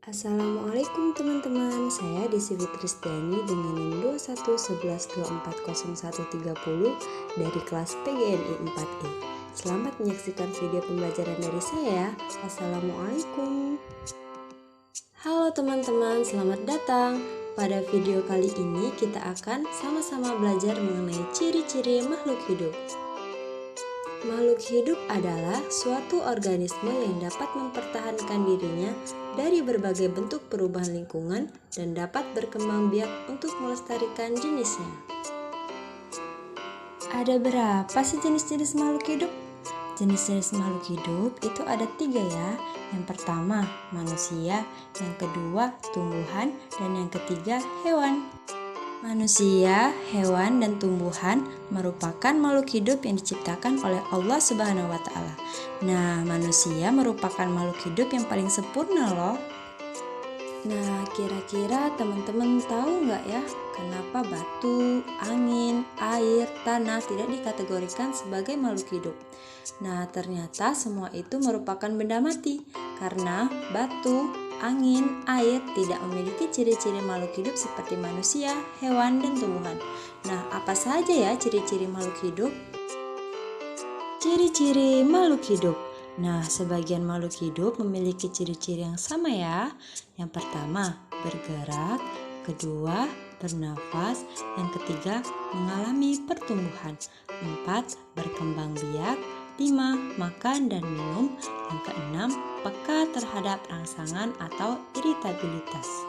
Assalamualaikum teman-teman, saya Desi Fitristiani dengan NIM 2111240130 dari kelas PGNI 4I. Selamat menyaksikan video pembelajaran dari saya. Assalamualaikum. Halo teman-teman, selamat datang. Pada video kali ini kita akan sama-sama belajar mengenai ciri-ciri makhluk hidup. Makhluk hidup adalah suatu organisme yang dapat mempertahankan dirinya dari berbagai bentuk perubahan lingkungan dan dapat berkembang biak untuk melestarikan jenisnya. Ada berapa sih jenis-jenis makhluk hidup? Jenis-jenis makhluk hidup itu ada 3 ya. Yang pertama manusia, yang kedua tumbuhan, dan yang ketiga hewan. Manusia, hewan, dan tumbuhan merupakan makhluk hidup yang diciptakan oleh Allah Subhanahu wa Ta'ala. Nah, manusia merupakan makhluk hidup yang paling sempurna loh. Nah, kira-kira teman-teman tahu nggak ya, kenapa batu, angin, air, tanah tidak dikategorikan sebagai makhluk hidup? Nah, ternyata semua itu merupakan benda mati, karena batu, angin, air tidak memiliki ciri-ciri makhluk hidup seperti manusia, hewan, dan tumbuhan. Nah, apa saja ya ciri-ciri makhluk hidup? Ciri-ciri makhluk hidup. Nah, sebagian makhluk hidup memiliki ciri-ciri yang sama ya. Yang pertama, bergerak. Kedua, bernafas. Yang ketiga, mengalami pertumbuhan. 4, berkembang biak. 5, makan dan minum. Yang keenam, peka terhadap rangsangan atau iritabilitas.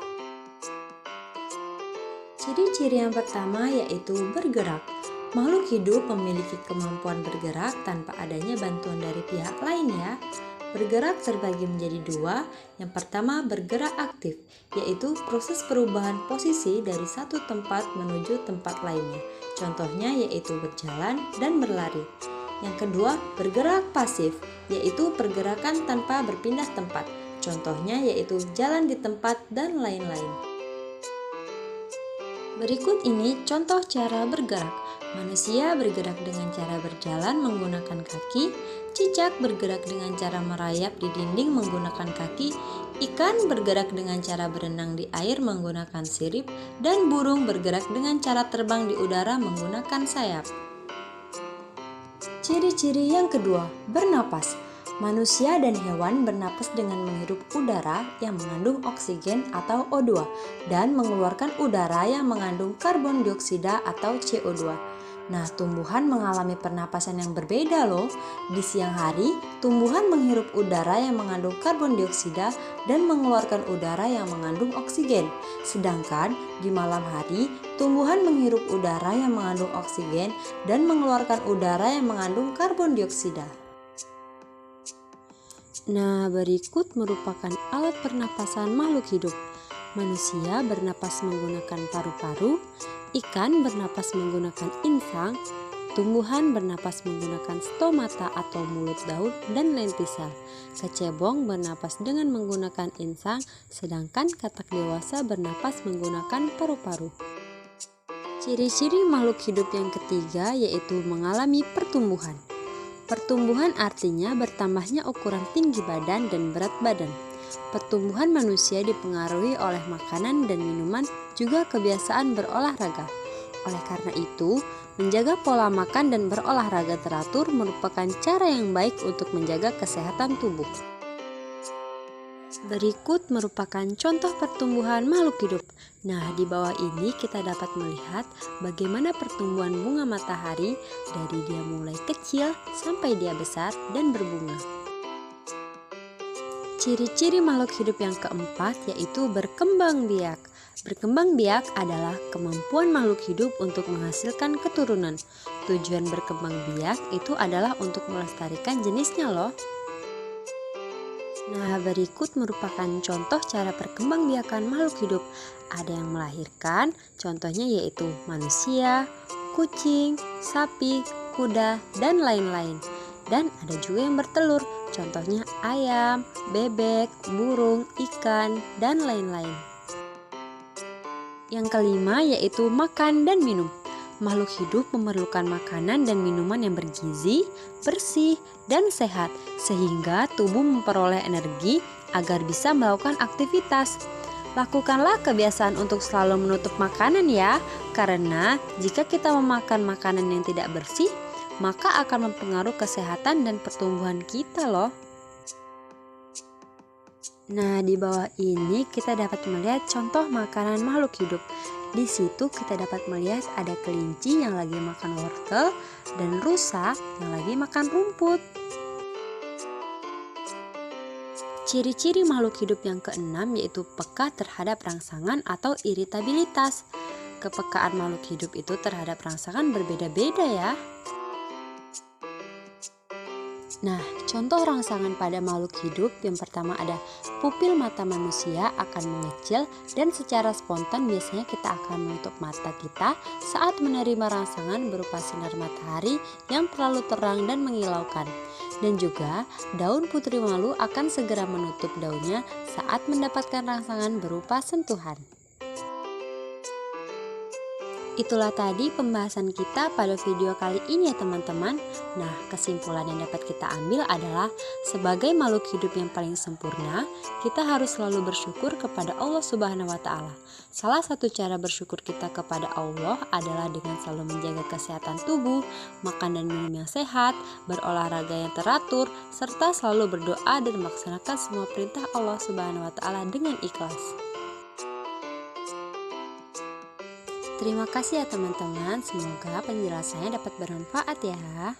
Ciri-ciri yang pertama yaitu bergerak. Makhluk hidup memiliki kemampuan bergerak tanpa adanya bantuan dari pihak lain ya. Bergerak terbagi menjadi 2. Yang pertama bergerak aktif, yaitu proses perubahan posisi dari satu tempat menuju tempat lainnya. Contohnya yaitu berjalan dan berlari. Yang kedua, bergerak pasif, yaitu pergerakan tanpa berpindah tempat. Contohnya yaitu jalan di tempat dan lain-lain. Berikut ini contoh cara bergerak. Manusia bergerak dengan cara berjalan menggunakan kaki, cicak bergerak dengan cara merayap di dinding menggunakan kaki, ikan bergerak dengan cara berenang di air menggunakan sirip, dan burung bergerak dengan cara terbang di udara menggunakan sayap. Ciri-ciri yang kedua, bernapas. Manusia dan hewan bernapas dengan menghirup udara yang mengandung oksigen atau O2 dan mengeluarkan udara yang mengandung karbon dioksida atau CO2. Nah, tumbuhan mengalami pernapasan yang berbeda loh. Di siang hari, tumbuhan menghirup udara yang mengandung karbon dioksida dan mengeluarkan udara yang mengandung oksigen. Sedangkan di malam hari, tumbuhan menghirup udara yang mengandung oksigen dan mengeluarkan udara yang mengandung karbon dioksida. Nah, berikut merupakan alat pernapasan makhluk hidup. Manusia bernapas menggunakan paru-paru, ikan bernapas menggunakan insang, tumbuhan bernapas menggunakan stomata atau mulut daun dan lentisel. Kecebong bernapas dengan menggunakan insang, sedangkan katak dewasa bernapas menggunakan paru-paru. Ciri-ciri makhluk hidup yang ketiga yaitu mengalami pertumbuhan. Pertumbuhan artinya bertambahnya ukuran tinggi badan dan berat badan. Pertumbuhan manusia dipengaruhi oleh makanan dan minuman, juga kebiasaan berolahraga. Oleh karena itu, menjaga pola makan dan berolahraga teratur merupakan cara yang baik untuk menjaga kesehatan tubuh. Berikut merupakan contoh pertumbuhan makhluk hidup. Nah, di bawah ini kita dapat melihat bagaimana pertumbuhan bunga matahari dari dia mulai kecil sampai dia besar dan berbunga. Ciri-ciri makhluk hidup yang keempat yaitu berkembang biak. Berkembang biak adalah kemampuan makhluk hidup untuk menghasilkan keturunan. Tujuan berkembang biak itu adalah untuk melestarikan jenisnya loh. Nah, berikut merupakan contoh cara perkembangbiakan makhluk hidup. Ada yang melahirkan, contohnya yaitu manusia, kucing, sapi, kuda, dan lain-lain. Dan ada juga yang bertelur, contohnya ayam, bebek, burung, ikan, dan lain-lain. Yang kelima yaitu makan dan minum. Makhluk hidup memerlukan makanan dan minuman yang bergizi, bersih, dan sehat, sehingga tubuh memperoleh energi agar bisa melakukan aktivitas. Lakukanlah kebiasaan untuk selalu menutup makanan ya, karena jika kita memakan makanan yang tidak bersih, maka akan mempengaruhi kesehatan dan pertumbuhan kita loh. Nah, di bawah ini kita dapat melihat contoh makanan makhluk hidup. Di situ kita dapat melihat ada kelinci yang lagi makan wortel dan rusa yang lagi makan rumput. Ciri-ciri makhluk hidup yang keenam yaitu peka terhadap rangsangan atau iritabilitas. Kepekaan makhluk hidup itu terhadap rangsangan berbeda-beda ya. Nah, contoh rangsangan pada makhluk hidup yang pertama ada pupil mata manusia akan mengecil dan secara spontan biasanya kita akan menutup mata kita saat menerima rangsangan berupa sinar matahari yang terlalu terang dan mengilaukan. Dan juga daun putri malu akan segera menutup daunnya saat mendapatkan rangsangan berupa sentuhan. Itulah tadi pembahasan kita pada video kali ini ya teman-teman. Nah, kesimpulan yang dapat kita ambil adalah sebagai makhluk hidup yang paling sempurna, kita harus selalu bersyukur kepada Allah Subhanahu wa Ta'ala. Salah satu cara bersyukur kita kepada Allah adalah dengan selalu menjaga kesehatan tubuh, makan dan minum yang sehat, berolahraga yang teratur, serta selalu berdoa dan melaksanakan semua perintah Allah Subhanahu wa Ta'ala dengan ikhlas. Terima kasih ya teman-teman, semoga penjelasannya dapat bermanfaat ya.